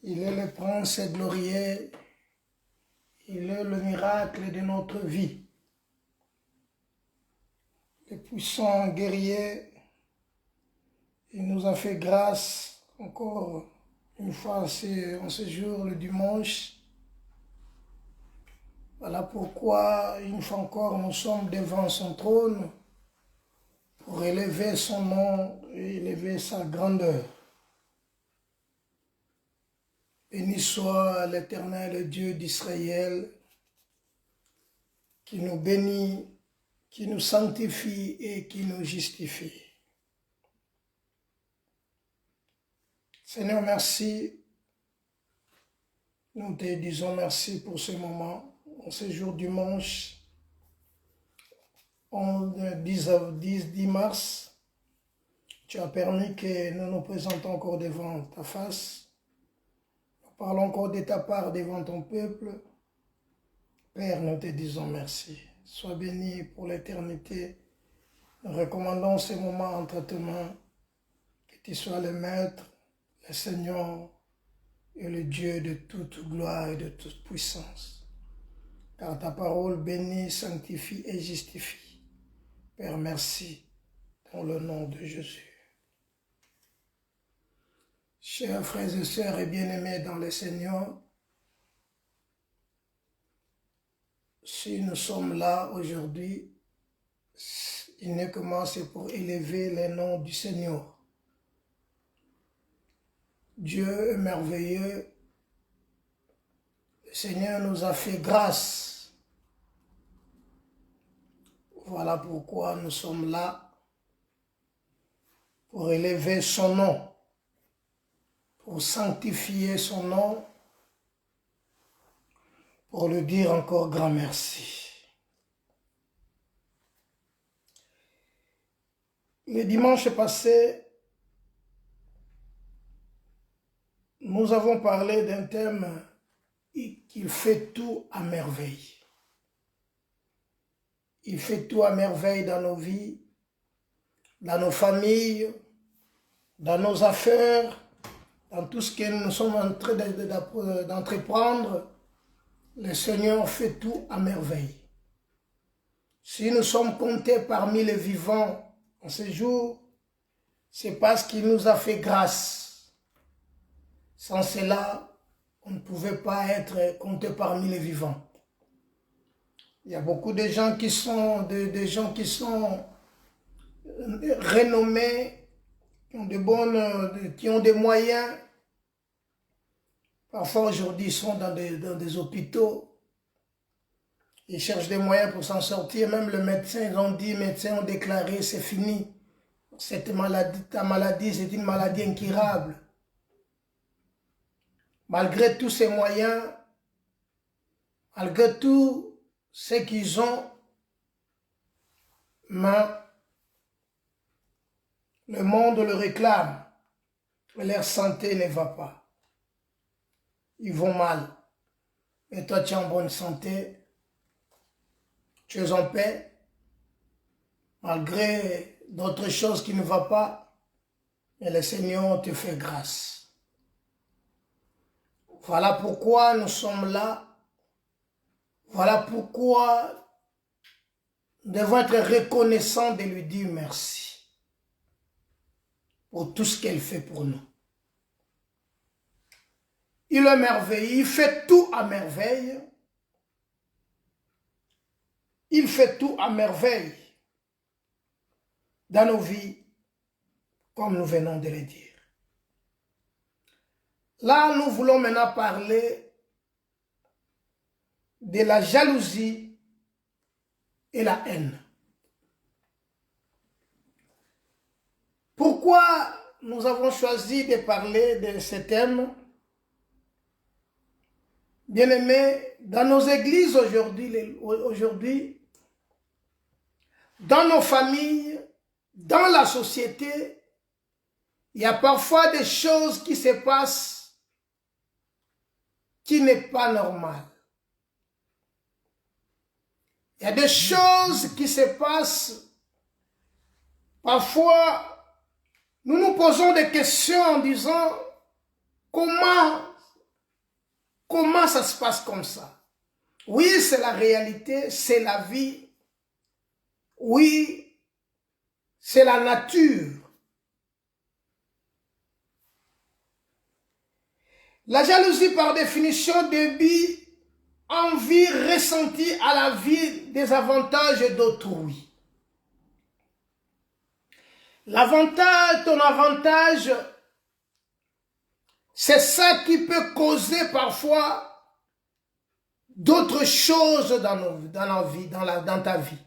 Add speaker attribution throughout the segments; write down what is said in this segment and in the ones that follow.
Speaker 1: Il est le prince glorieux. Il est le miracle de notre vie. Le puissant guerrier, il nous a fait grâce encore une fois en ce jour, le dimanche. Voilà pourquoi, une fois encore, nous sommes devant son trône pour élever son nom et élever sa grandeur. Béni soit l'Éternel Dieu d'Israël, qui nous bénit, qui nous sanctifie et qui nous justifie. Seigneur, merci. Nous te disons merci pour ce moment, en ce jour dimanche, 10 mars. Tu as permis que nous nous présentons encore devant ta face. Nous parlons encore de ta part devant ton peuple. Père, nous te disons merci. Sois béni pour l'éternité. Nous recommandons ce moment entre tes mains. Que tu sois le Maître, le Seigneur et le Dieu de toute gloire et de toute puissance. Car ta parole bénit, sanctifie et justifie. Père, merci dans le nom de Jésus. Chers frères et sœurs et bien-aimés dans le Seigneur, si nous sommes là aujourd'hui, il n'est que moi, c'est pour élever le nom du Seigneur. Dieu est merveilleux. Le Seigneur nous a fait grâce. Voilà pourquoi nous sommes là, pour élever son nom, pour sanctifier son nom, pour lui dire encore grand merci. Le dimanche passé, nous avons parlé d'un thème qu'il fait tout à merveille. Il fait tout à merveille dans nos vies, dans nos familles, dans nos affaires, dans tout ce que nous sommes en train d'entreprendre. Le Seigneur fait tout à merveille. Si nous sommes comptés parmi les vivants en ce jour, c'est parce qu'il nous a fait grâce. Sans cela, on ne pouvait pas être comptés parmi les vivants. Il y a beaucoup de gens qui sont, des gens qui sont renommés, qui ont des moyens. Parfois aujourd'hui, ils sont dans des hôpitaux. Ils cherchent des moyens pour s'en sortir. Même le médecin, les médecins ont déclaré, c'est fini. Cette maladie, ta maladie, c'est une maladie incurable. Malgré tous ces moyens, malgré tout ce qu'ils ont, mais le monde le réclame. Leur santé ne va pas. Ils vont mal. Mais toi, tu es en bonne santé. Tu es en paix. Malgré d'autres choses qui ne vont pas. Mais le Seigneur te fait grâce. Voilà pourquoi nous sommes là. Voilà pourquoi nous devons être reconnaissants de lui dire merci. Pour tout ce qu'elle fait pour nous. Il est merveilleux, il fait tout à merveille. Il fait tout à merveille dans nos vies, comme nous venons de le dire. Là, nous voulons maintenant parler de la jalousie et la haine. Pourquoi nous avons choisi de parler de ce thème? Bien-aimés, dans nos églises aujourd'hui, dans nos familles, dans la société, il y a parfois des choses qui se passent qui n'est pas normales. Il y a des choses qui se passent, parfois, nous nous posons des questions en disant comment comment ça se passe comme ça? Oui, c'est la réalité, c'est la vie. Oui, c'est la nature. La jalousie, par définition, débute envie ressentie à la vie des avantages d'autrui. L'avantage, ton avantage, c'est ça qui peut causer parfois d'autres choses dans ta vie.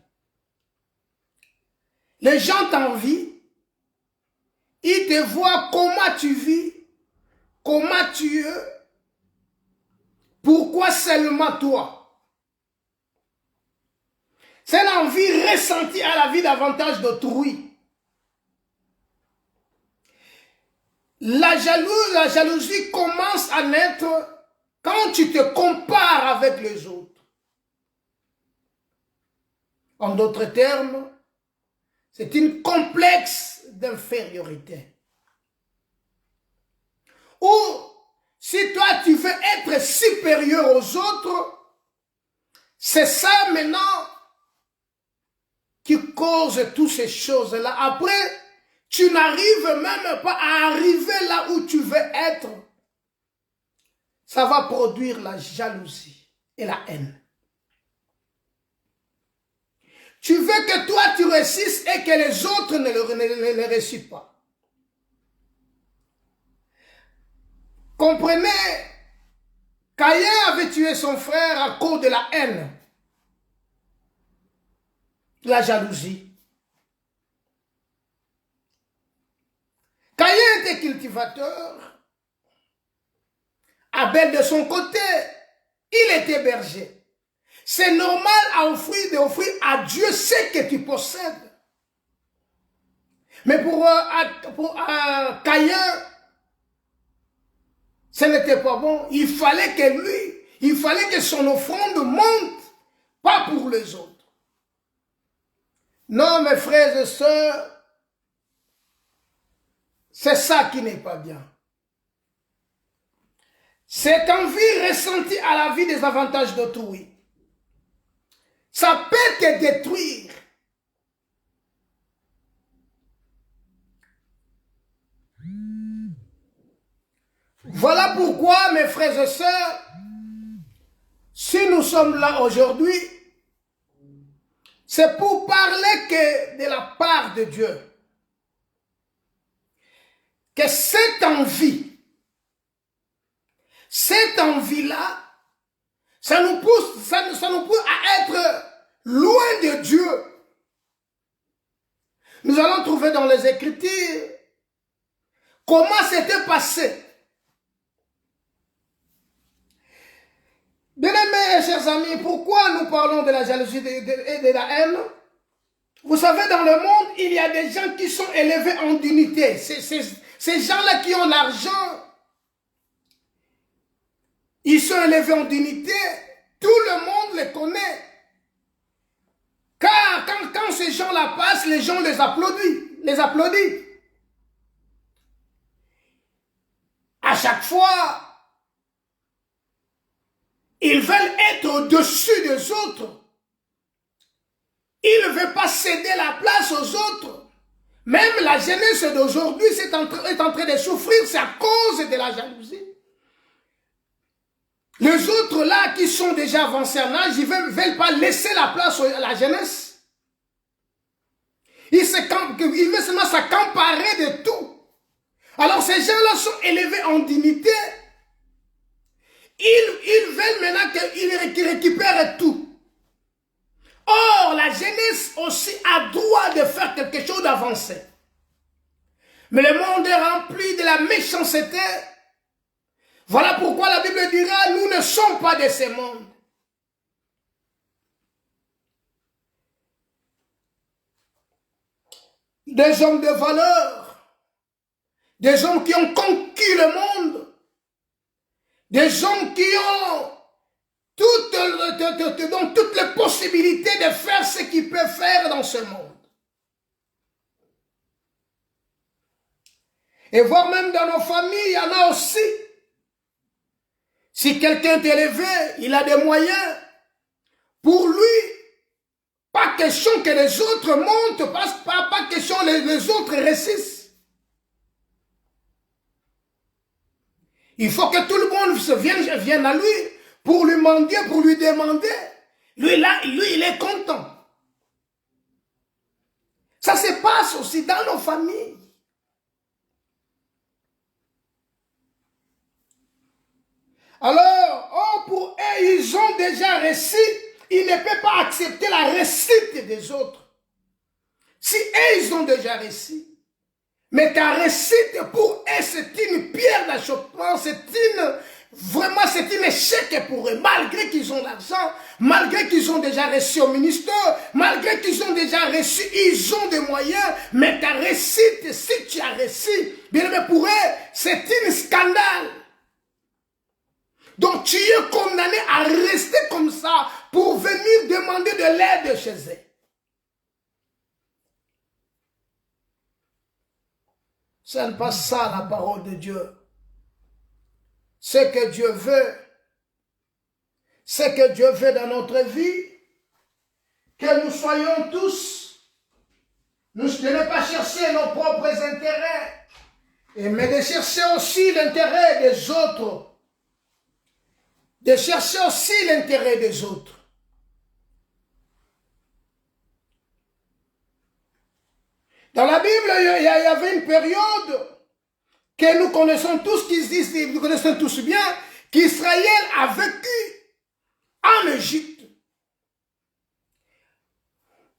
Speaker 1: Les gens t'envient, ils te voient comment tu vis, comment tu es, pourquoi seulement toi. C'est l'envie ressentie à la vie davantage d'autrui. La jalousie commence à naître quand tu te compares avec les autres. En d'autres termes, c'est une complexe d'infériorité. Ou si toi tu veux être supérieur aux autres, c'est ça maintenant qui cause toutes ces choses-là. Après, tu n'arrives même pas à arriver là où tu veux être. Ça va produire la jalousie et la haine. Tu veux que toi tu réussisses et que les autres ne le réussissent pas. Comprenez, Caïn avait tué son frère à cause de la haine, de la jalousie. Caïn était cultivateur. Abel de son côté, il était berger. C'est normal d'offrir à Dieu ce que tu possèdes. Mais pour Caïn, ce n'était pas bon. Il fallait que son offrande monte, pas pour les autres. Non, mes frères et sœurs, c'est ça qui n'est pas bien. Cette envie ressentie à la vie des avantages d'autrui, ça peut te détruire. Voilà pourquoi, mes frères et sœurs, si nous sommes là aujourd'hui, c'est pour parler que de la part de Dieu. Que cette envie-là, ça nous pousse à être loin de Dieu. Nous allons trouver dans les Écritures comment c'était passé. Bien-aimés, chers amis, pourquoi nous parlons de la jalousie et de la haine? Vous savez, dans le monde, il y a des gens qui sont élevés en dignité. Ces gens-là qui ont l'argent, ils sont élevés en dignité. Tout le monde les connaît. Car quand ces gens-là passent, les gens les applaudissent. À chaque fois, ils veulent être au-dessus des autres. Ils ne veulent pas céder la place aux autres. Même la jeunesse d'aujourd'hui est en train de souffrir, c'est à cause de la jalousie. Les autres là qui sont déjà avancés en âge, ils ne veulent pas laisser la place à la jeunesse. Ils veulent seulement s'accaparer de tout. Alors ces gens-là sont élevés en dignité. Ils veulent maintenant qu'ils récupèrent tout. Or, la jeunesse aussi a droit de faire quelque chose d'avancé. Mais le monde est rempli de la méchanceté. Voilà pourquoi la Bible dira, nous ne sommes pas de ce monde. Des hommes de valeur, des hommes qui ont conquis le monde, des hommes qui ont toutes les possibilités de faire ce qu'ils peuvent faire dans ce monde. Et voire même dans nos familles, il y en a aussi. Si quelqu'un est élevé, il a des moyens. Pour lui, pas question que les autres montent, pas question que les autres réussissent. Il faut que tout le monde vienne à lui pour lui mendier, pour lui demander. Lui, là, lui, il est content. Ça se passe aussi dans nos familles. Alors, oh, pour eux, ils ont déjà réussi. Ils ne peuvent pas accepter la réussite des autres. Si eux, ils ont déjà réussi. Mais ta réussite pour eux, c'est une pierre d'achoppement, vraiment, c'est un échec pour eux, malgré qu'ils ont l'argent, malgré qu'ils ont déjà reçu au ministère, malgré qu'ils ont déjà reçu, ils ont des moyens, mais ta réussite, si tu as réussi, bien aimé, pour eux, c'est un scandale. Donc tu es condamné à rester comme ça pour venir demander de l'aide chez eux. Ce n'est pas ça la parole de Dieu. Ce que Dieu veut, dans notre vie, que nous soyons tous, de ne pas chercher nos propres intérêts, mais de chercher aussi l'intérêt des autres. De chercher aussi l'intérêt des autres. Dans la Bible, il y avait une période que nous connaissons tous, nous connaissons tous bien, qu'Israël a vécu en Égypte.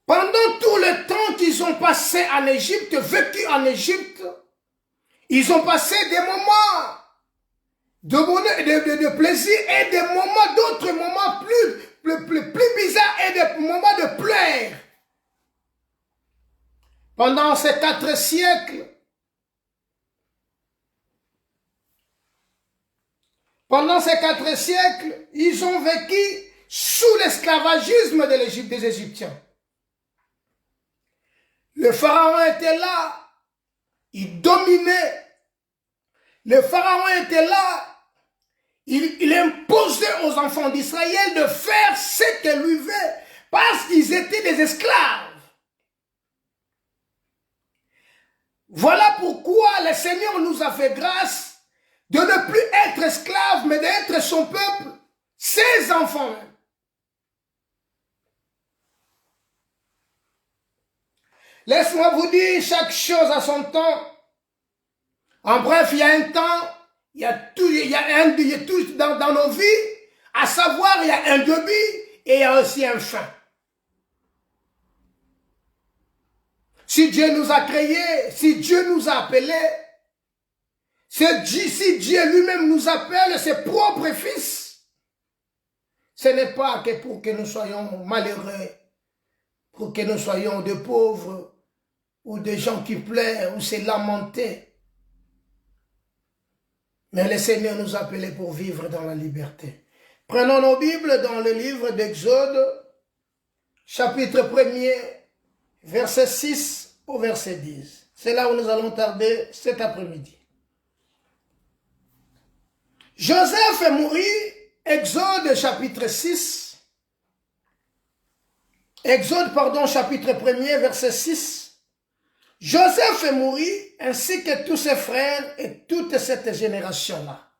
Speaker 1: Pendant tout le temps qu'ils ont passé en Égypte, vécu en Égypte, ils ont passé des moments de plaisir et des moments, d'autres moments plus bizarres et des moments de pleurs. Pendant ces 4 siècles, ils ont vécu sous l'esclavagisme de l'Égypte, des Égyptiens. Le pharaon était là, il dominait. Le pharaon était là, il imposait aux enfants d'Israël de faire ce que lui veut, parce qu'ils étaient des esclaves. Voilà pourquoi le Seigneur nous a fait grâce de ne plus être esclaves, mais d'être son peuple, ses enfants. Laisse-moi vous dire, chaque chose a son temps. En bref, il y a un temps, il y a tout dans nos vies, à savoir, il y a un début et il y a aussi un fin. Si Dieu nous a créés, si Dieu nous a appelés, si Dieu lui-même nous appelle ses propres fils, ce n'est pas que pour que nous soyons malheureux, pour que nous soyons des pauvres, ou des gens qui pleurent, ou se lamenter. Mais le Seigneur nous a appelés pour vivre dans la liberté. Prenons nos Bibles dans le livre d'Exode, chapitre 1er, verset 6 au verset 10. C'est là où nous allons tarder cet après-midi. Joseph est mouru, Exode chapitre 6. Chapitre 1er, verset 6. Joseph est mouru, ainsi que tous ses frères et toute cette génération-là.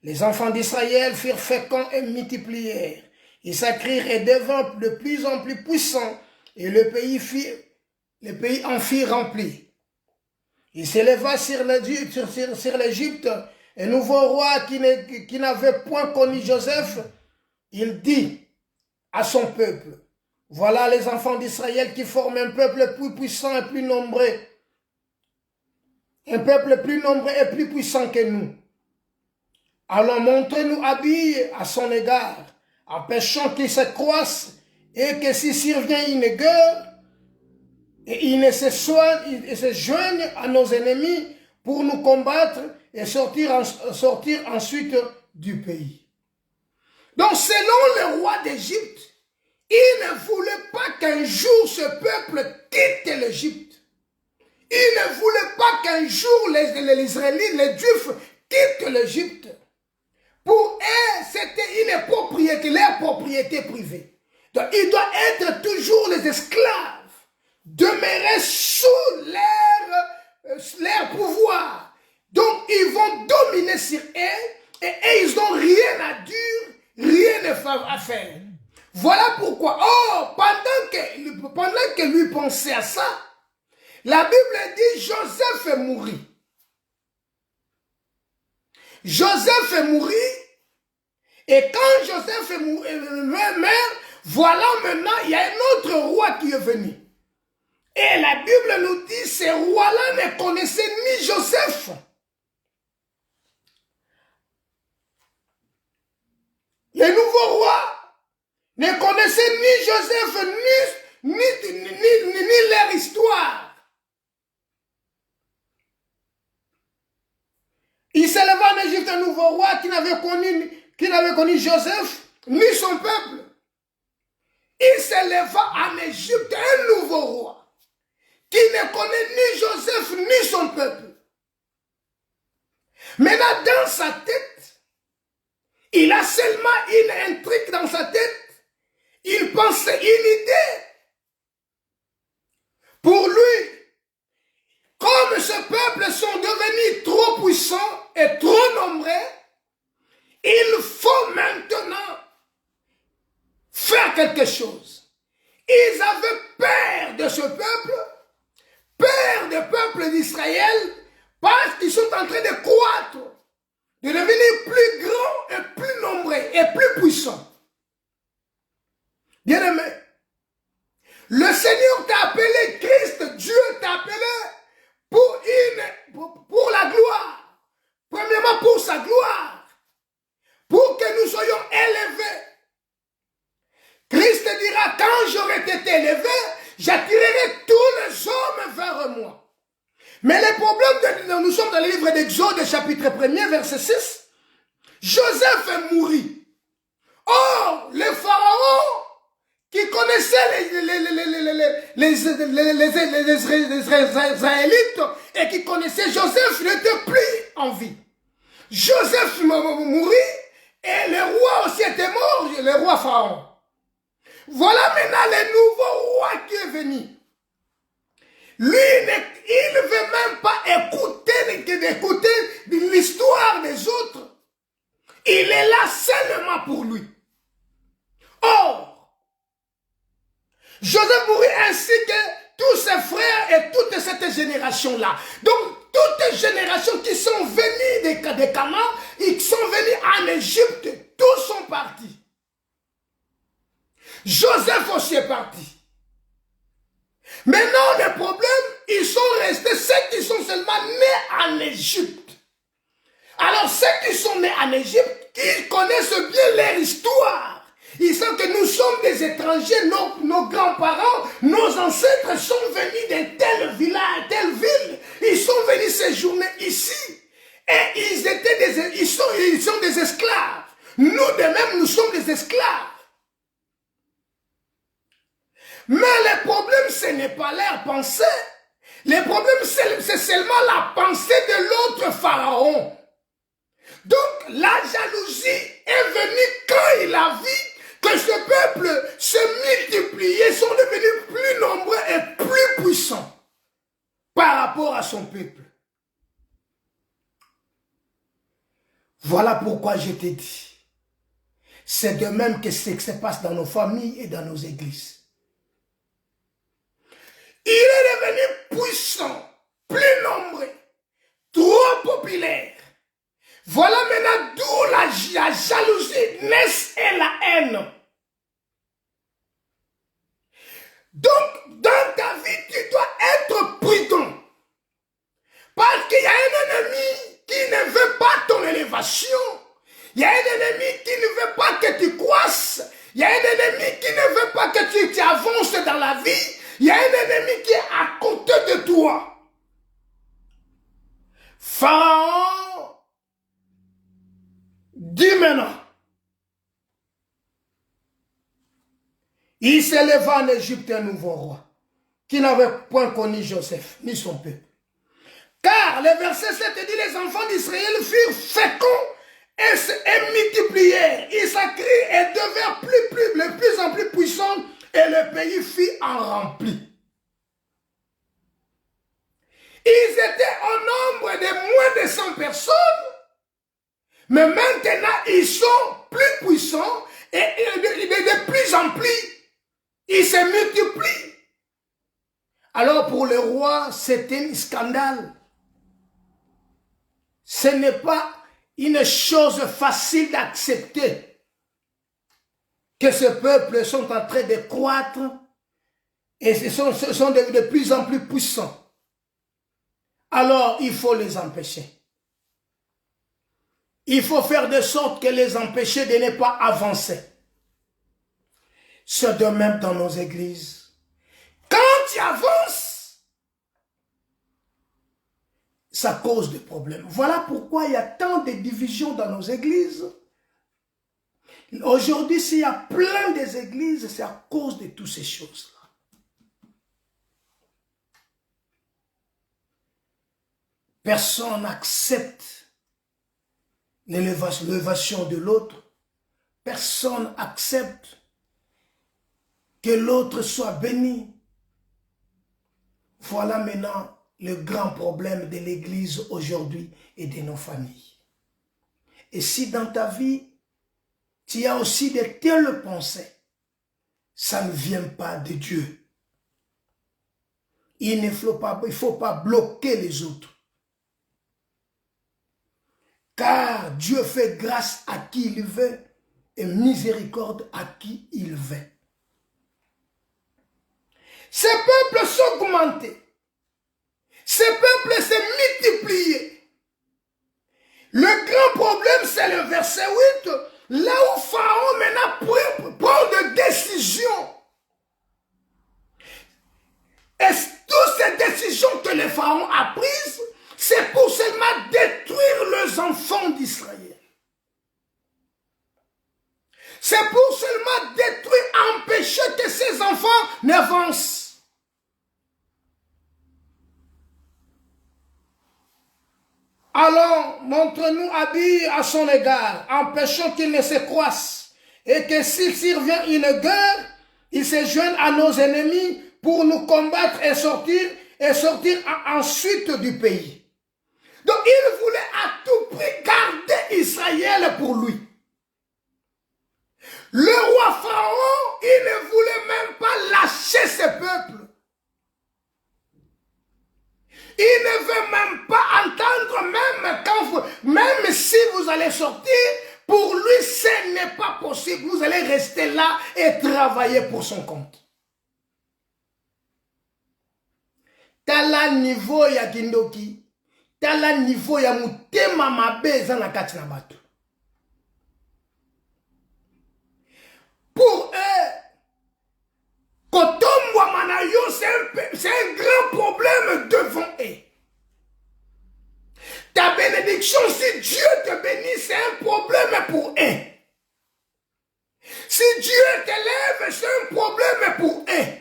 Speaker 1: Les enfants d'Israël furent féconds et multiplièrent. Ils s'accrirent et devinrent de plus en plus puissants, et le pays en fut rempli. Il s'éleva sur l'Égypte, un nouveau roi qui n'avait point connu Joseph. Il dit à son peuple: voilà les enfants d'Israël qui forment un peuple plus puissant et plus nombreux. Un peuple plus nombreux et plus puissant que nous. Allons montrez-nous habiles à son égard, empêchons qu'ils se croissent et que s'il survient une guerre, et ils se joignent à nos ennemis pour nous combattre et sortir ensuite du pays. Donc selon le roi d'Égypte, il ne voulait pas qu'un jour ce peuple quitte l'Égypte. Il ne voulait pas qu'un jour les Israélites, les Juifs, quittent l'Égypte. Pour eux, c'était une propriété, leur propriété privée. Donc, ils doivent être toujours les esclaves, demeurer sous leur pouvoir. Donc, ils vont dominer sur eux et ils n'ont rien à dire, rien à faire. Voilà pourquoi, pendant que lui pensait à ça, la Bible dit Joseph est mouru. Joseph est mouru, et quand Joseph meurt, voilà maintenant, il y a un autre roi qui est venu. Et la Bible nous dit, ces rois-là ne connaissaient ni Joseph. Les nouveaux rois ne connaissaient ni Joseph, ni leur histoire. Il s'est levé en Égypte un nouveau roi qui n'avait connu Joseph, ni son peuple. Il s'est levé en Égypte un nouveau roi qui ne connaît ni Joseph, ni son peuple. Maintenant, dans sa tête, il a seulement une intrigue dans sa tête. Il pensait une idée. Pour lui, comme ce peuple sont devenus trop puissants et trop nombreux, il faut maintenant faire quelque chose. Ils avaient peur de ce peuple, peur du peuple d'Israël, parce qu'ils sont en train de croître, de devenir plus grands et plus nombreux et plus puissants. Bien-aimé, le Seigneur t'a appelé, Christ, Dieu t'a appelé pour la gloire. Premièrement, pour sa gloire. Pour que nous soyons élevés. Christ dira, quand j'aurai été élevé, j'attirerai tous les hommes vers moi. Mais le problème, nous sommes dans le livre d'Exode, chapitre 1er, verset 6. Joseph est mouru. Or, le pharaon qui connaissait les Israélites et qui connaissait Joseph n'était plus en vie. Joseph mourut et le roi aussi était mort, le roi pharaon. Voilà maintenant le nouveau roi qui est venu. Lui, il ne veut même pas écouter l'histoire des autres. Il est là seulement pour lui. Or, Joseph mourut ainsi que tous ses frères et toute cette génération-là. Donc, toutes les générations qui sont venues de Canaan, ils sont venus en Égypte, tous sont partis. Joseph aussi est parti. Maintenant, le problème, ils sont restés, ceux qui sont seulement nés en Égypte. Alors, ceux qui sont nés en Égypte, ils connaissent bien leur histoire. Ils savent que nous sommes des étrangers, nos grands-parents, nos ancêtres sont venus de tel village, telle ville. Ils sont venus séjourner ici. Et ils sont des esclaves. Nous de même, nous sommes des esclaves. Mais le problème, ce n'est pas leur pensée. Le problème, c'est seulement la pensée de l'autre pharaon. Donc, la jalousie est venue quand il a vu que ce peuple se multipliait, sont devenus plus nombreux et plus puissants par rapport à son peuple. Voilà pourquoi je t'ai dit. C'est de même que ce qui se passe dans nos familles et dans nos églises. Il est devenu puissant, plus nombreux, trop populaire. Voilà maintenant d'où la jalousie naît et la haine. Donc, dans ta vie, tu dois être prudent. Parce qu'il y a un ennemi qui ne veut pas ton élévation. Il y a un ennemi qui ne veut pas que tu croisses. Il y a un ennemi qui ne veut pas que tu avances dans la vie. Il y a un ennemi qui est à côté de toi. Pharaon dit maintenant. Il s'est levé en Égypte un nouveau roi qui n'avait point connu Joseph ni son peuple. Car le verset 7 dit, les enfants d'Israël furent féconds et pays fut en rempli. Ils étaient au nombre de moins de 100 personnes, mais maintenant ils sont plus puissants et de plus en plus, ils se multiplient. Alors pour le roi, c'est un scandale. Ce n'est pas une chose facile d'accepter que ce peuple sont en train de croître et ce sont de plus en plus puissants. Alors, il faut les empêcher. Il faut faire de sorte que les empêcher de ne pas avancer. C'est de même dans nos églises. Quand tu avances, ça cause des problèmes. Voilà pourquoi il y a tant de divisions dans nos églises. Aujourd'hui, s'il y a plein des églises, c'est à cause de toutes ces choses-là. Personne n'accepte l'élévation de l'autre. Personne n'accepte que l'autre soit béni. Voilà maintenant le grand problème de l'Église aujourd'hui et de nos familles. Et si dans ta vie, tu as aussi de telles pensées, ça ne vient pas de Dieu. Il ne faut pas bloquer les autres. Car Dieu fait grâce à qui il veut et miséricorde à qui il veut. Ces peuples sont augmentés. Ces peuples s'est multiplié. Le grand problème, c'est le verset 8, là où Pharaon maintenant prend des décisions. Et toutes ces décisions que le Pharaon a prises, c'est pour seulement détruire les enfants d'Israël. C'est pour seulement détruire, empêcher que ces enfants n'avancent. Alors, montre-nous habits à son égard, empêchons qu'il ne se croisse, et que s'il survient une guerre, il se joigne à nos ennemis pour nous combattre et sortir ensuite du pays. Donc il voulait à tout prix garder Israël pour lui. Le roi Pharaon, il ne voulait même pas lâcher ce peuple. Il ne veut même pas entendre, même si vous allez sortir, pour lui ce n'est pas possible. Vous allez rester là et travailler pour son compte. Tala niveau ya kindoki. Tala niveau ya mutema mabe za na kati na bato. Pour eux, kotombwa manayo, c'est un grand problème devant eux. Ta bénédiction, si Dieu te bénit, c'est un problème pour eux. Si Dieu t'élève, c'est un problème pour eux.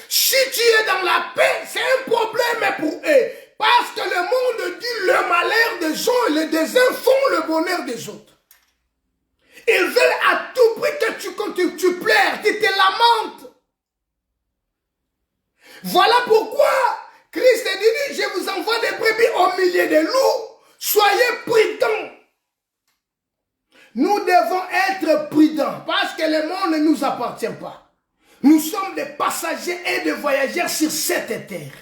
Speaker 1: Si tu es dans la paix, c'est un problème pour eux. Parce que le monde dit le malheur des gens et des uns font le bonheur des autres. Ils veulent à tout prix que tu pleures, tu te lamentes. Voilà pourquoi Christ dit, je vous envoie des brebis au milieu des loups. Soyez prudents. Nous devons être prudents parce que le monde ne nous appartient pas. Nous sommes des passagers et des voyageurs sur cette terre.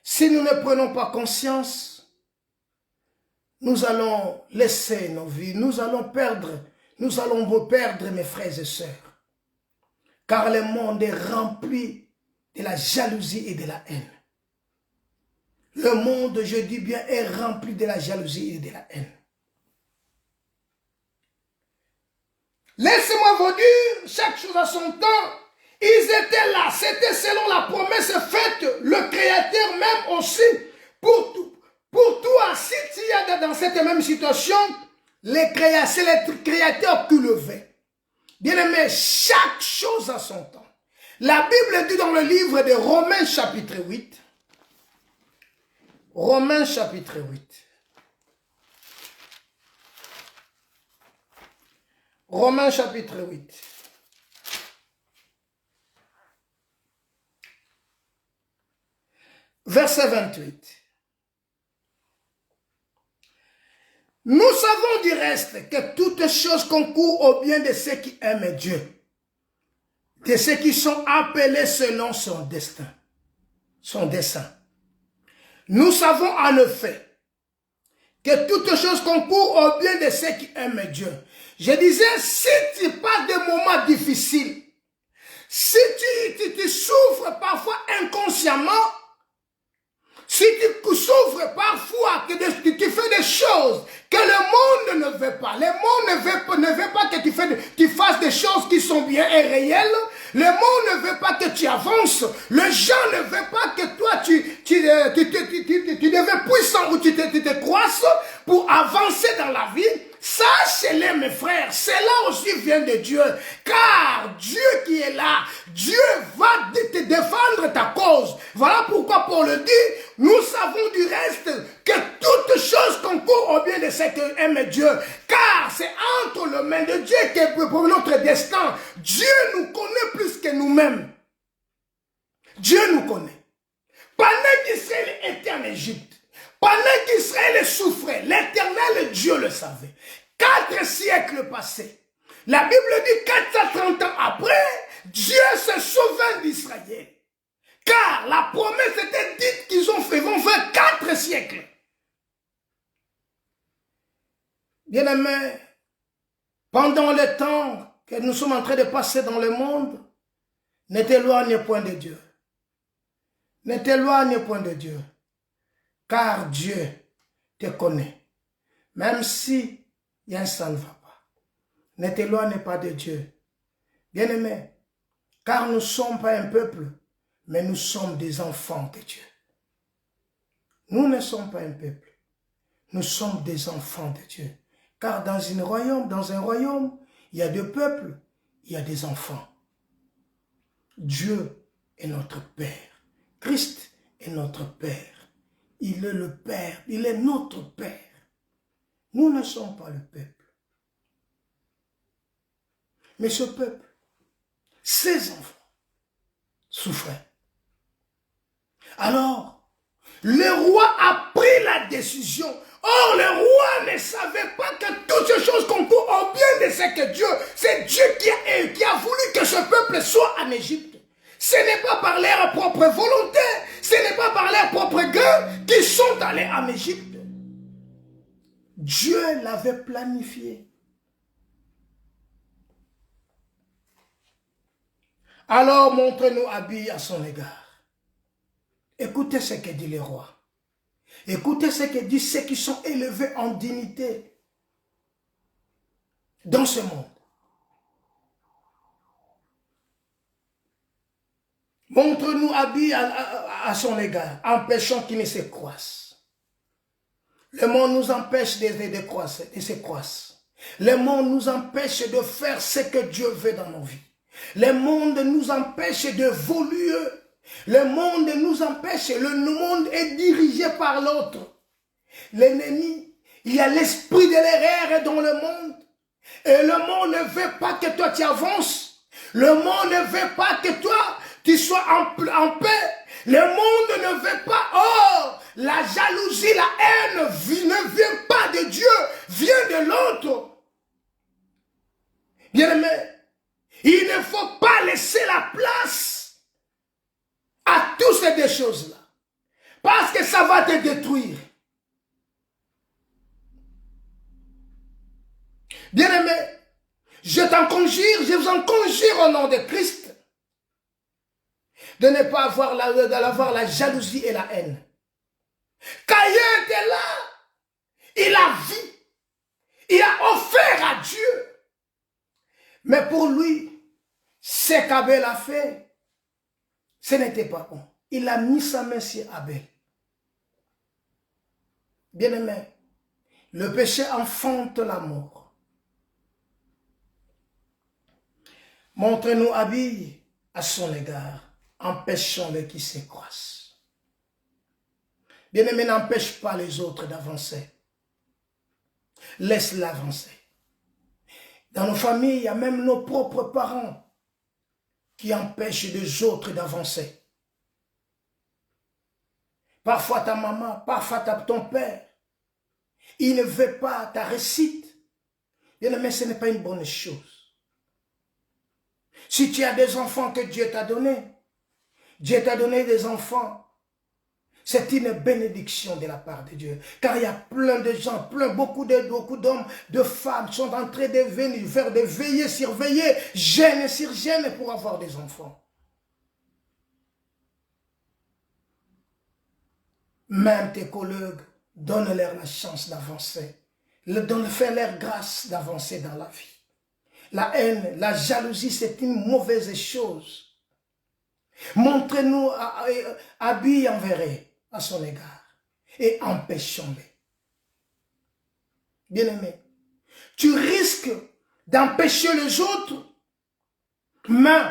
Speaker 1: Si nous ne prenons pas conscience, nous allons laisser nos vies, nous allons perdre mes frères et sœurs. Car le monde est rempli de la jalousie et de la haine. Le monde, je dis bien, est rempli de la jalousie et de la haine. Laissez-moi vous dire, chaque chose à son temps, ils étaient là, c'était selon la promesse faite, le Créateur même aussi, pour toi, si tu es dans cette même situation, c'est le Créateur qui le veut. Bien-aimé, chaque chose à son temps. La Bible dit dans le livre de Romains chapitre 8, Romains chapitre 8, Romains chapitre 8. Verset 28. Nous savons du reste que toutes choses concourent au bien de ceux qui aiment Dieu, de ceux qui sont appelés selon son destin, son dessein. Nous savons en effet que toutes choses concourent au bien de ceux qui aiment Dieu. Je disais, si tu passes des moments difficiles, si tu souffres parfois inconsciemment, si tu souffres parfois, que tu fais des choses que le monde ne veut pas, le monde ne veut pas que tu fasses des choses qui sont bien et réelles, le monde ne veut pas que tu avances, le gens ne veut pas que toi tu deviens puissant ou tu te croisses pour avancer dans la vie. Sachez-les mes frères, cela aussi vient de Dieu, car Dieu qui est là, Dieu va te défendre ta cause. Voilà pourquoi Paul le dit, nous savons du reste que toutes choses concourent au bien de ceux qui aiment Dieu, car c'est entre les mains de Dieu qu'est pour notre destin. Dieu nous connaît plus que nous-mêmes. Dieu nous connaît. Pendant qu'Israël était en Égypte, pendant qu'Israël souffrait, l'Éternel Dieu le savait. 4 siècles passés, la Bible dit 430 ans après, Dieu se souvient d'Israël. Car la promesse était dite qu'ils vont faire 4 siècles. Bien-aimés, pendant le temps que nous sommes en train de passer dans le monde, ne t'éloigne point de Dieu. Ne t'éloigne point de Dieu. Car Dieu te connaît. Même si ça ne va pas. Ne t'éloigne pas de Dieu. Bien-aimé, car nous ne sommes pas un peuple, mais nous sommes des enfants de Dieu. Nous ne sommes pas un peuple. Nous sommes des enfants de Dieu. Car dans un royaume, il y a 2 peuples, il y a des enfants. Dieu est notre Père. Christ est notre Père. Il est le Père, il est notre Père. Nous ne sommes pas le peuple. Mais ce peuple, ses enfants, souffraient. Alors, le roi a pris la décision. Or, le roi ne savait pas que toutes ces choses concourent au bien de ce que Dieu, c'est Dieu qui a voulu que ce peuple soit en Égypte. Ce n'est pas par leur propre volonté, ce n'est pas par leur propre gain qu'ils sont allés en Égypte. Dieu l'avait planifié. Alors montre-nous habits à son égard. Écoutez ce que dit le roi. Écoutez ce que disent ceux qui sont élevés en dignité dans ce monde. Montre-nous habits à son égard, empêchant qu'ils ne se croissent. Le monde nous empêche de se croiser. Le monde nous empêche de faire ce que Dieu veut dans nos vies. Le monde nous empêche d'évoluer. Le monde nous empêche. Le monde est dirigé par l'autre. L'ennemi, il y a l'esprit de l'erreur dans le monde. Et le monde ne veut pas que toi tu avances. Le monde ne veut pas que toi tu sois en paix. Le monde ne veut pas. Oh, la jalousie, la haine ne vient pas de Dieu, vient de l'autre. Bien-aimé, il ne faut pas laisser la place à toutes ces choses-là. Parce que ça va te détruire. Bien-aimé, je vous en conjure au nom de Christ, de ne pas avoir la jalousie et la haine. Caïn était là, il a vu, il a offert à Dieu. Mais pour lui, ce qu'Abel a fait, ce n'était pas bon. Il a mis sa main sur Abel. Bien-aimé, le péché enfante la mort. Montre-nous habits à son égard, empêchons-les qui se croissent. Bien-aimé, n'empêche pas les autres d'avancer. Laisse-les avancer. Dans nos familles, il y a même nos propres parents qui empêchent les autres d'avancer. Parfois ta maman, parfois ton père, il ne veut pas ta réussite. Mais ce n'est pas une bonne chose. Si tu as des enfants que Dieu t'a donnés, Dieu t'a donné des enfants, c'est une bénédiction de la part de Dieu. Car il y a plein de gens, beaucoup d'hommes, de femmes sont en train de venir faire des veillées sur veillées, gêne sur gêne pour avoir des enfants. Même tes collègues, donne-leur la chance d'avancer. Fais-leur grâce d'avancer dans la vie. La haine, la jalousie, c'est une mauvaise chose. Montrez-nous habits envers eux, à son égard, et empêchons-les. Bien-aimé, tu risques d'empêcher les autres, mais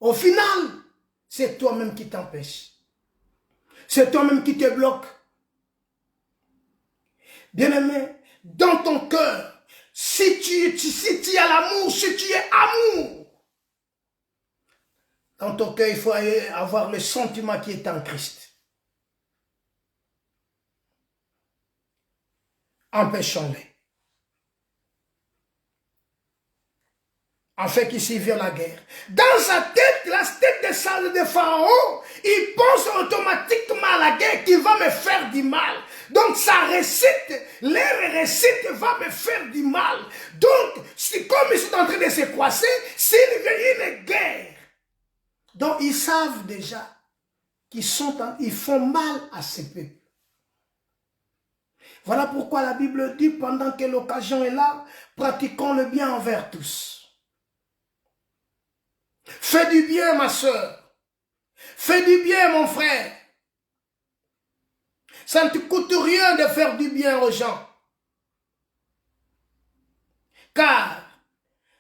Speaker 1: au final, c'est toi-même qui t'empêches. C'est toi-même qui te bloque. Bien-aimé, dans ton cœur, si tu as l'amour, si tu es amour, dans ton cœur, il faut avoir le sentiment qui est en Christ. Empêchons-les. Afin qu'il s'y la guerre. Dans sa tête, la tête de Pharaon, il pense automatiquement à la guerre qui va me faire du mal. Donc sa récite, leur récite va me faire du mal. Donc, comme ils sont en train de se croiser, s'il y a une guerre, donc ils savent déjà qu'ils font mal à ces peuples. Voilà pourquoi la Bible dit, pendant que l'occasion est là, pratiquons le bien envers tous. Fais du bien, ma soeur. Fais du bien, mon frère. Ça ne te coûte rien de faire du bien aux gens. Car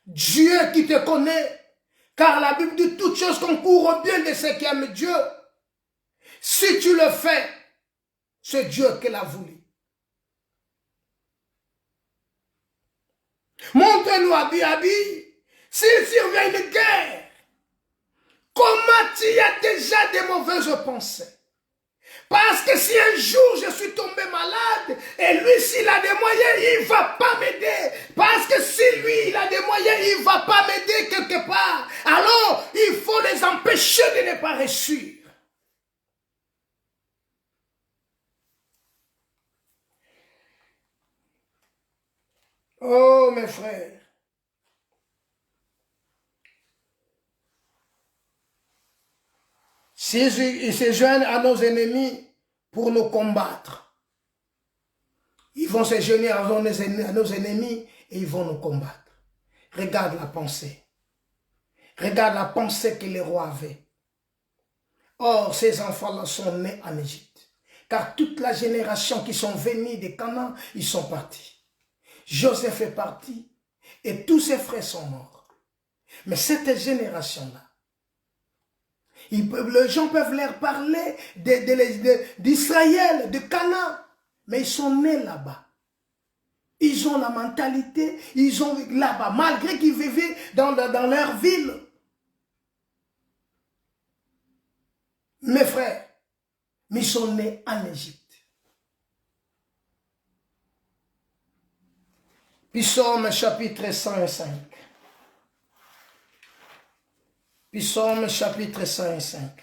Speaker 1: Dieu qui te connaît, car la Bible dit toutes choses concourent au bien de ceux qui aiment Dieu. Si tu le fais, c'est Dieu qui l'a voulu. Montre-nous, Abi, s'il survient une guerre, comment tu as déjà des mauvaises pensées? Parce que si un jour je suis tombé malade, et lui s'il a des moyens, il ne va pas m'aider. Parce que si lui il a des moyens, il ne va pas m'aider quelque part. Alors, il faut les empêcher de ne pas réussir. Oh mes frères. S'ils se joignent à nos ennemis pour nous combattre, ils vont se joindre à nos ennemis et ils vont nous combattre. Regarde la pensée. Regarde la pensée que les rois avaient. Or, ces enfants-là sont nés en Égypte. Car toute la génération qui sont venus de Canaan, ils sont partis. Joseph est parti et tous ses frères sont morts. Mais cette génération-là, les gens peuvent leur parler d'Israël, de Canaan, mais ils sont nés là-bas. Ils ont la mentalité, ils ont là-bas, malgré qu'ils vivaient dans leur ville. Mes frères, mais ils sont nés en Égypte. Psaume chapitre 105. Psaume chapitre 105.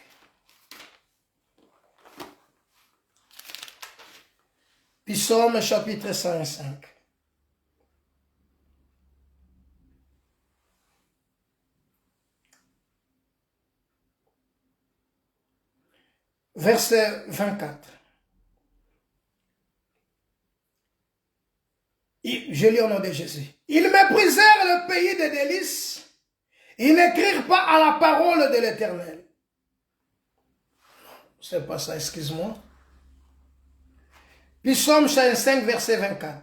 Speaker 1: Psaume chapitre 105. Verset 24. Je lis au nom de Jésus. Ils méprisèrent le pays des délices. Ils n'écrirent pas à la parole de l'Éternel. C'est pas ça, excuse-moi. Psaume 5, verset 24.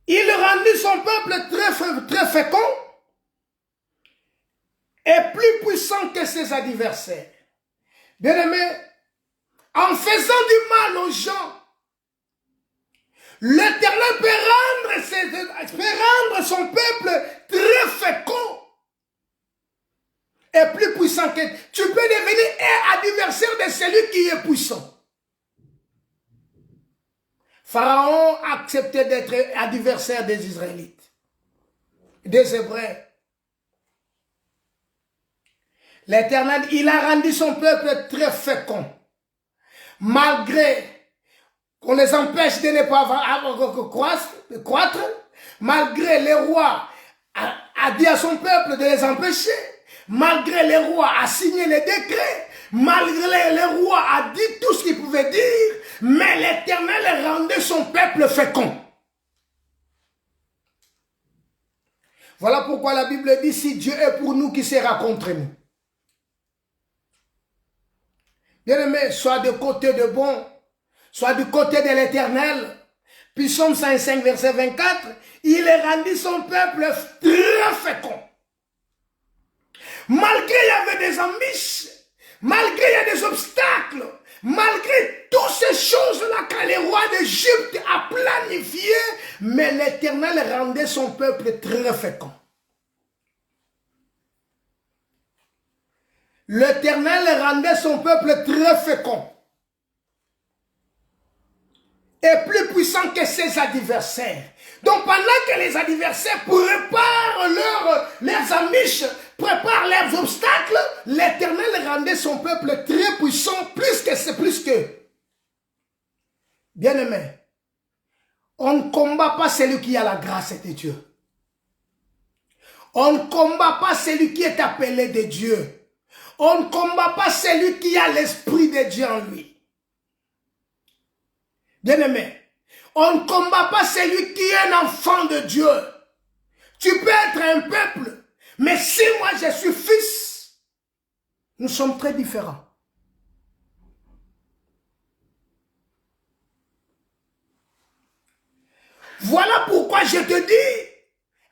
Speaker 1: Il rendit son peuple très fécond et plus puissant que ses adversaires. Bien-aimés, en faisant du mal aux gens, L'Éternel peut rendre son peuple très fécond et plus puissant que tu peux devenir un adversaire de celui qui est puissant. Pharaon a accepté d'être adversaire des Israélites, des Hébreux. L'Éternel, il a rendu son peuple très fécond. Malgré qu'on les empêche de ne pas croître, malgré les rois a dit à son peuple de les empêcher, malgré les rois a signé les décrets, malgré les rois a dit tout ce qu'il pouvait dire, mais l'Éternel rendait son peuple fécond. Voilà pourquoi la Bible dit, si Dieu est pour nous, qui sera contre nous? Bien-aimé, soit du côté de bon, soit du côté de l'Éternel. Puis Psaume 105, verset 24, il a rendu son peuple très fécond. Malgré il y avait des embûches, malgré il y a des obstacles, malgré toutes ces choses-là que les rois d'Égypte a planifié, mais l'Éternel rendait son peuple très fécond. L'Éternel rendait son peuple très fécond et plus puissant que ses adversaires. Donc pendant que les adversaires préparent leurs embûches, préparent leurs obstacles, l'Éternel rendait son peuple très puissant, plus que. Bien-aimé, on ne combat pas celui qui a la grâce de Dieu. On ne combat pas celui qui est appelé de Dieu. On ne combat pas celui qui a l'esprit de Dieu en lui. Bien-aimé, on ne combat pas celui qui est un enfant de Dieu. Tu peux être un peuple, mais si moi je suis fils, nous sommes très différents. Voilà pourquoi je te dis,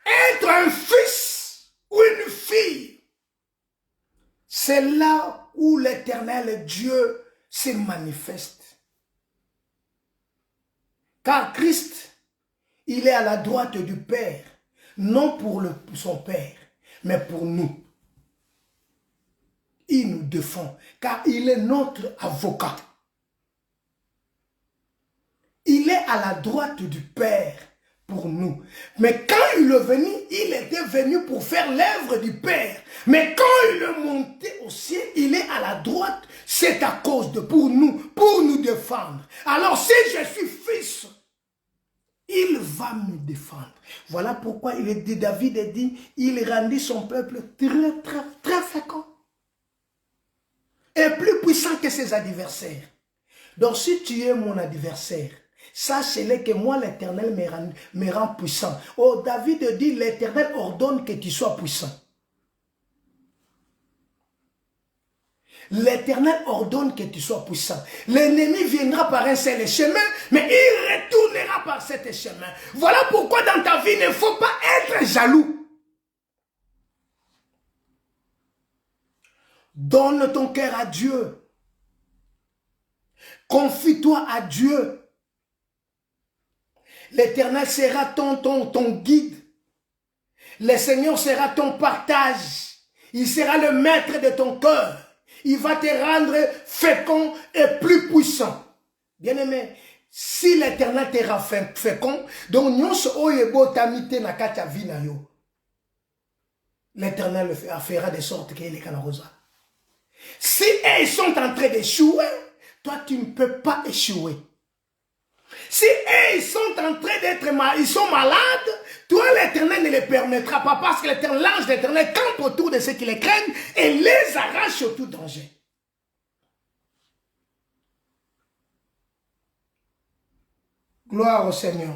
Speaker 1: être un fils ou une fille, c'est là où l'Éternel Dieu se manifeste. Car Christ, il est à la droite du Père, non pour son Père, mais pour nous. Il nous défend, car il est notre avocat. Il est à la droite du Père pour nous. Mais quand il est venu, il était venu pour faire l'œuvre du Père. Mais quand il est monté au ciel, il est à la droite. C'est à cause de pour nous défendre. Alors si je suis fils, il va me défendre. Voilà pourquoi David a dit, il rendit son peuple très fécond. Et plus puissant que ses adversaires. Donc si tu es mon adversaire, sache-le que moi l'Éternel me rend puissant. Oh, David dit, l'Éternel ordonne que tu sois puissant. L'Éternel ordonne que tu sois puissant. L'ennemi viendra par un seul chemin, mais il retournera par cet chemin. Voilà pourquoi dans ta vie, il ne faut pas être jaloux. Donne ton cœur à Dieu. Confie-toi à Dieu. L'Éternel sera ton guide. Le Seigneur sera ton partage. Il sera le maître de ton cœur. Il va te rendre fécond et plus puissant. Bien-aimé, si l'Éternel te rend fécond, donc l'Éternel fera de sorte qu'il est canarosa. Si ils sont en train d'échouer, toi tu ne peux pas échouer. Si ils sont en train d'être malades, ils sont malades, toi l'Éternel ne les permettra pas parce que l'ange d'Éternel campe autour de ceux qui les craignent et les arrache au tout danger. Gloire au Seigneur.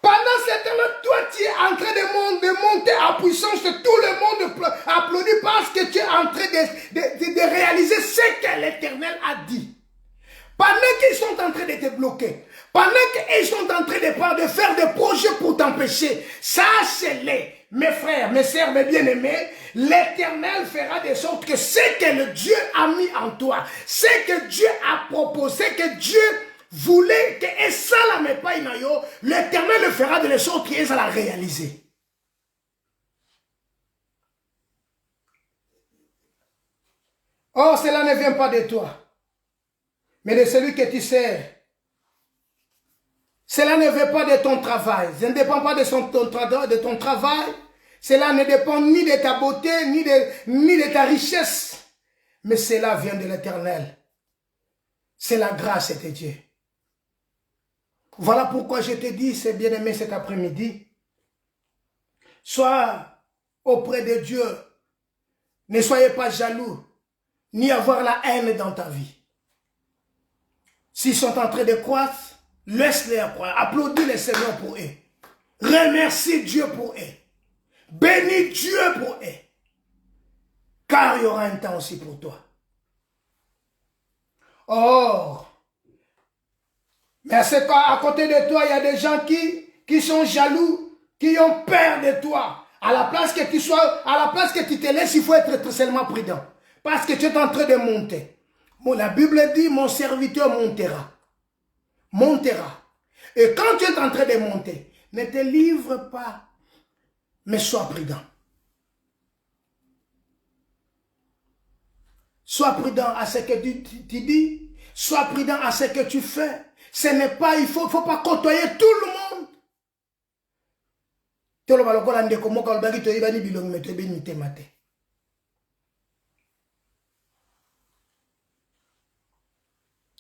Speaker 1: Pendant ce temps-là, toi tu es en train de monter en puissance, tout le monde applaudit parce que tu es en train de réaliser ce que l'Éternel a dit. Pendant qu'ils sont en train de te bloquer, pendant qu'ils sont en train de faire des projets pour t'empêcher, sachez-les, mes frères, mes sœurs, mes bien-aimés, l'Éternel fera de sorte que ce que le Dieu a mis en toi, ce que Dieu a proposé, que Dieu voulait que ça la mais pas inayo, l'Éternel le fera de la sorte qu'il va la réaliser. Or, cela ne vient pas de toi, mais de celui que tu sers. Cela ne vient pas de ton travail. Ça ne dépend pas de ton travail. Cela ne dépend ni de ta beauté, ni de ta richesse. Mais cela vient de l'Éternel. C'est la grâce de Dieu. Voilà pourquoi je te dis, c'est bien aimé cet après-midi. Sois auprès de Dieu. Ne soyez pas jaloux, ni avoir la haine dans ta vie. S'ils sont en train de croître, laisse-les croire. Applaudis le Seigneur pour eux. Remercie Dieu pour eux. Bénis Dieu pour eux. Car il y aura un temps aussi pour toi. Or, mais à côté de toi, il y a des gens qui sont jaloux, qui ont peur de toi. À la place que tu te laisses, il faut être très seulement prudent. Parce que tu es en train de monter. Bon, la Bible dit, mon serviteur montera. Montera. Et quand tu es en train de monter, ne te livre pas, mais sois prudent. Sois prudent à ce que tu dis. Sois prudent à ce que tu fais. Ce n'est pas, il faut pas côtoyer tout le monde.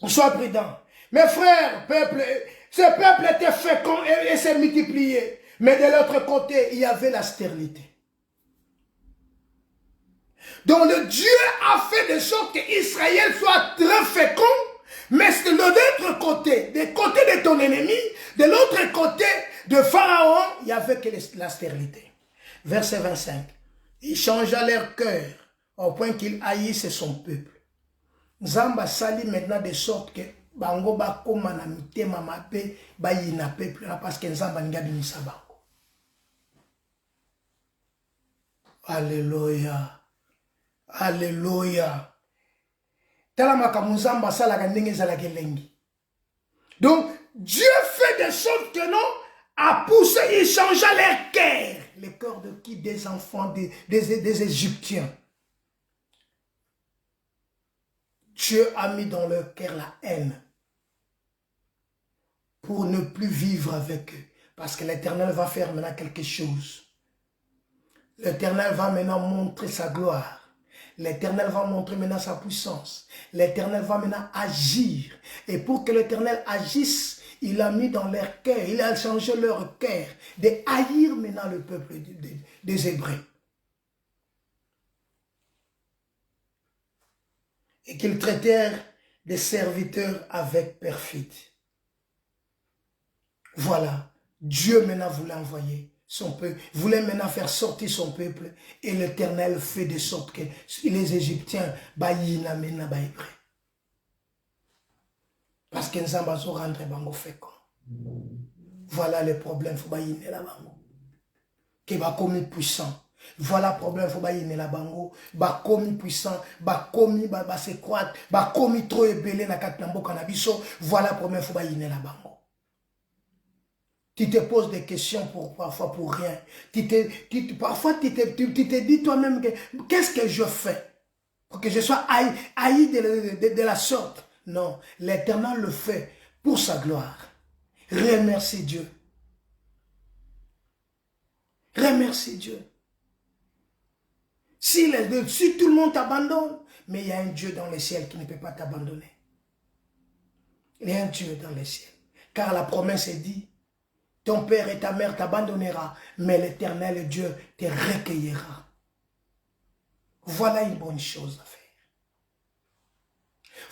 Speaker 1: Sois prudent. Mes frères, ce peuple était fécond et s'est multiplié. Mais de l'autre côté, il y avait la stérilité. Donc le Dieu a fait de sorte qu'Israël soit très fécond, mais de l'autre côté, du côté de ton ennemi, de l'autre côté de Pharaon, il n'y avait que la stérilité. Verset 25. Il changea leur cœur au point qu'il haïssait son peuple. Zamba sali maintenant de sorte que bango ba koma na mitema mabe ba yina peuple parce que Nzamba ngabi misabango. Alléluia. Alléluia. Talamaka Nzamba salaka ndenge zalaka lengi. Donc Dieu fait de sorte que non a poussé, il changea leur cœur. Le cœur de qui? Des enfants des Égyptiens. Dieu a mis dans leur cœur la haine pour ne plus vivre avec eux. Parce que l'Éternel va faire maintenant quelque chose. L'Éternel va maintenant montrer sa gloire. L'Éternel va montrer maintenant sa puissance. L'Éternel va maintenant agir. Et pour que l'Éternel agisse, il a mis dans leur cœur, il a changé leur cœur de haïr maintenant le peuple des Hébreux. Et qu'ils traitèrent des serviteurs avec perfidie. Voilà, Dieu maintenant voulait envoyer son peuple, voulait maintenant faire sortir son peuple, et l'Éternel fait de sorte que les Égyptiens baïna maintenant baïbré. Parce que nous avons rendre bango fécond. Voilà le problème, faut baïner la bango. Qui va comme puissant. Voilà le problème, faut baïner la bango. Ba komi puissant, ba komi ba se croître, ba komi trop ébélé na katnambo kanabiso. Voilà le problème, faut baïner la bango. Tu te poses des questions parfois pour rien. Parfois tu te dis toi-même qu'est-ce que je fais pour que je sois haï de la sorte. Non, l'Éternel le fait pour sa gloire. Remercie Dieu. Remercie Dieu. Si tout le monde t'abandonne, mais il y a un Dieu dans le ciel qui ne peut pas t'abandonner. Il y a un Dieu dans le ciel. Car la promesse est dit, ton père et ta mère t'abandonnera, mais l'Éternel Dieu te recueillera. Voilà une bonne chose à faire.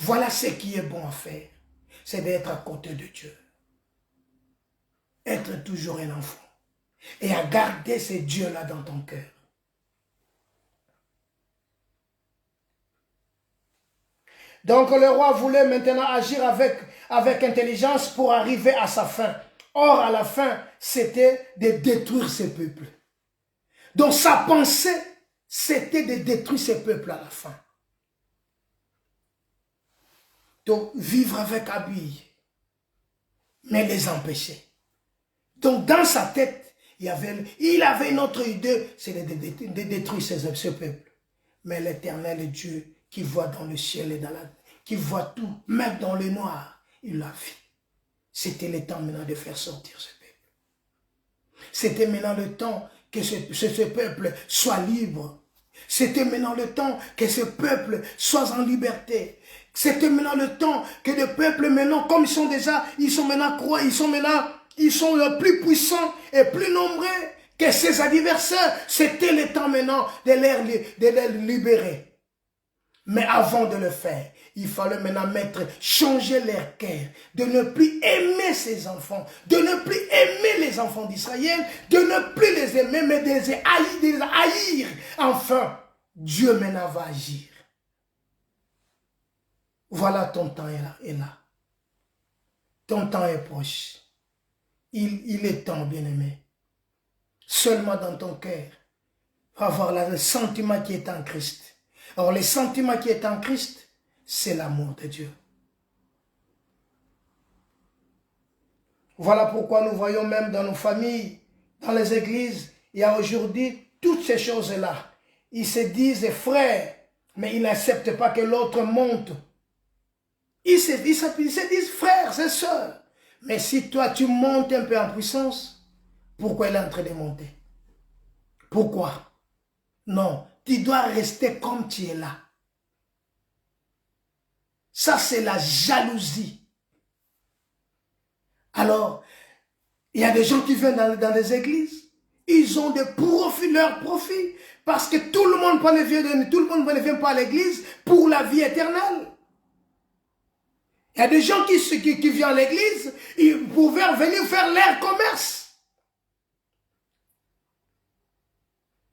Speaker 1: Voilà ce qui est bon à faire. C'est d'être à côté de Dieu. Être toujours un enfant. Et à garder ce Dieu-là dans ton cœur. Donc le roi voulait maintenant agir avec intelligence pour arriver à sa fin. Or, à la fin, c'était de détruire ce peuple. Donc sa pensée, c'était de détruire ce peuple à la fin. Donc, vivre avec Abi. mais les empêchait. Donc dans sa tête, il avait une autre idée, c'est de détruire ce peuple. Mais l'Éternel Dieu qui voit dans le ciel et qui voit tout, même dans le noir, il l'a vu. C'était le temps maintenant de faire sortir ce peuple. C'était maintenant le temps que ce peuple soit libre. C'était maintenant le temps que ce peuple soit en liberté. C'était maintenant le temps que le peuple maintenant, comme ils sont plus puissants et plus nombreux que ses adversaires. C'était le temps maintenant de les libérer. Mais avant de le faire, il fallait maintenant changer leur cœur, de ne plus aimer ses enfants, de ne plus aimer les enfants d'Israël, de ne plus les aimer, mais de les haïr. Enfin, Dieu maintenant va agir. Voilà, ton temps est là. Ton temps est proche. Il est temps, bien-aimé. Seulement dans ton cœur, avoir le sentiment qui est en Christ. Or, le sentiment qui est en Christ, c'est l'amour de Dieu. Voilà pourquoi nous voyons même dans nos familles, dans les églises, il y a aujourd'hui toutes ces choses-là. Ils se disent frères, mais ils n'acceptent pas que l'autre monte. Ils se disent frères, c'est sœurs. Mais si toi tu montes un peu en puissance, pourquoi il est en train de monter? Pourquoi? Non, tu dois rester comme tu es là. Ça, c'est la jalousie. Alors, il y a des gens qui viennent dans les églises, ils ont leurs profits, parce que tout le monde ne vient pas à l'église pour la vie éternelle. Il y a des gens qui viennent à l'église, ils pouvaient venir faire leur commerce.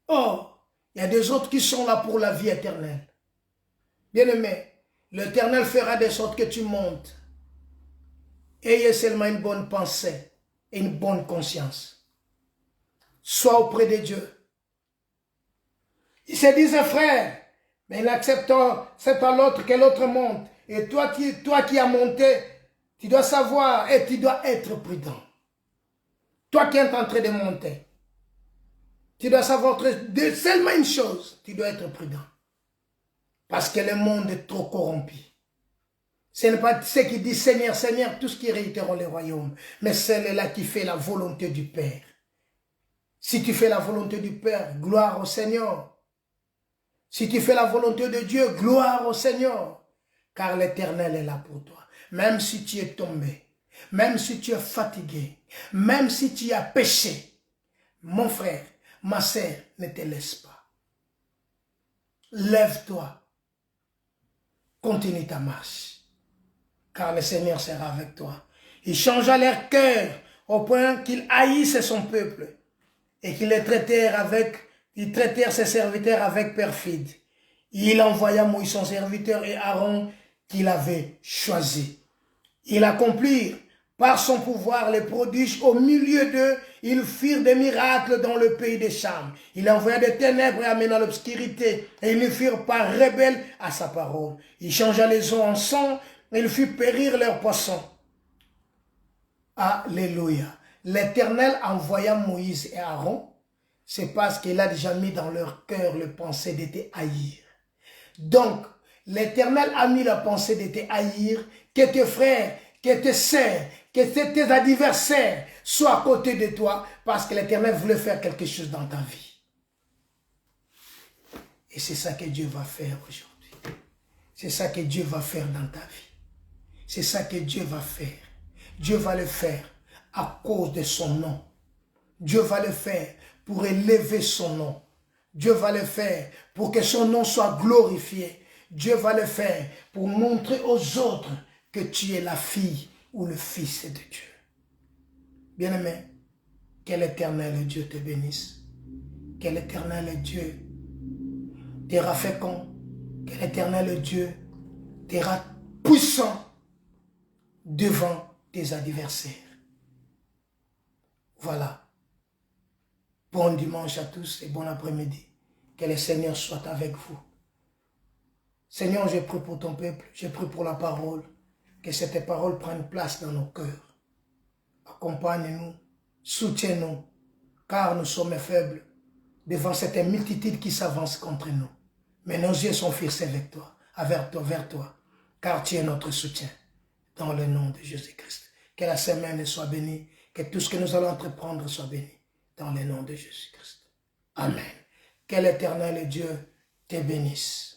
Speaker 1: Oh, il y a des autres qui sont là pour la vie éternelle. Bien-aimé, l'Éternel fera de sorte que tu montes. Ayez seulement une bonne pensée et une bonne conscience. Sois auprès de Dieu. Ils se disent frère, mais il accepte c'est pas l'autre que l'autre monte. Et toi qui as monté, tu dois savoir et tu dois être prudent. Toi qui es en train de monter, tu dois savoir seulement une chose, tu dois être prudent. Parce que le monde est trop corrompu. Ce n'est pas ceux qui disent Seigneur, Seigneur, tous qui hériteront le royaume, mais celle-là qui fait la volonté du Père. Si tu fais la volonté du Père, gloire au Seigneur. Si tu fais la volonté de Dieu, gloire au Seigneur. Car l'Éternel est là pour toi. Même si tu es tombé, même si tu es fatigué, même si tu as péché, mon frère, ma sœur, ne te laisse pas. Lève-toi. Continue ta marche. Car le Seigneur sera avec toi. Il changea leur cœur au point qu'il haïssait son peuple et qu'il traitèrent ses serviteurs avec perfide. Il envoya Moïse son serviteur et Aaron qu'il avait choisi. Ils accomplirent par son pouvoir les prodiges au milieu d'eux. Ils firent des miracles dans le pays des Cham. Il envoya des ténèbres et amena l'obscurité. Et ils ne furent pas rebelles à sa parole. Il changea les eaux en sang et il fit périr leurs poissons. Alléluia. L'Éternel envoya Moïse et Aaron. C'est parce qu'il a déjà mis dans leur cœur le pensée de te haïr. Donc, l'Éternel a mis la pensée de te haïr, que tes frères, que tes sœurs, que tes adversaires soient à côté de toi, parce que l'Éternel voulait faire quelque chose dans ta vie. Et c'est ça que Dieu va faire aujourd'hui. C'est ça que Dieu va faire dans ta vie. C'est ça que Dieu va faire. Dieu va le faire à cause de son nom. Dieu va le faire pour élever son nom. Dieu va le faire pour que son nom soit glorifié. Dieu va le faire pour montrer aux autres que tu es la fille ou le fils de Dieu. Bien-aimé, que l'Éternel Dieu te bénisse. Que l'Éternel Dieu te rend fécond. Que l'Éternel Dieu te rend puissant devant tes adversaires. Voilà. Bon dimanche à tous et bon après-midi. Que le Seigneur soit avec vous. Seigneur, je prie pour ton peuple, je prie pour la parole, que cette parole prenne place dans nos cœurs. accompagne-nous, soutiens-nous, car nous sommes faibles devant cette multitude qui s'avance contre nous. Mais nos yeux sont fixés avec toi, vers toi, car tu es notre soutien. Dans le nom de Jésus-Christ. Que la semaine soit bénie, que tout ce que nous allons entreprendre soit béni. Dans le nom de Jésus-Christ. Amen. Que l'Éternel Dieu te bénisse.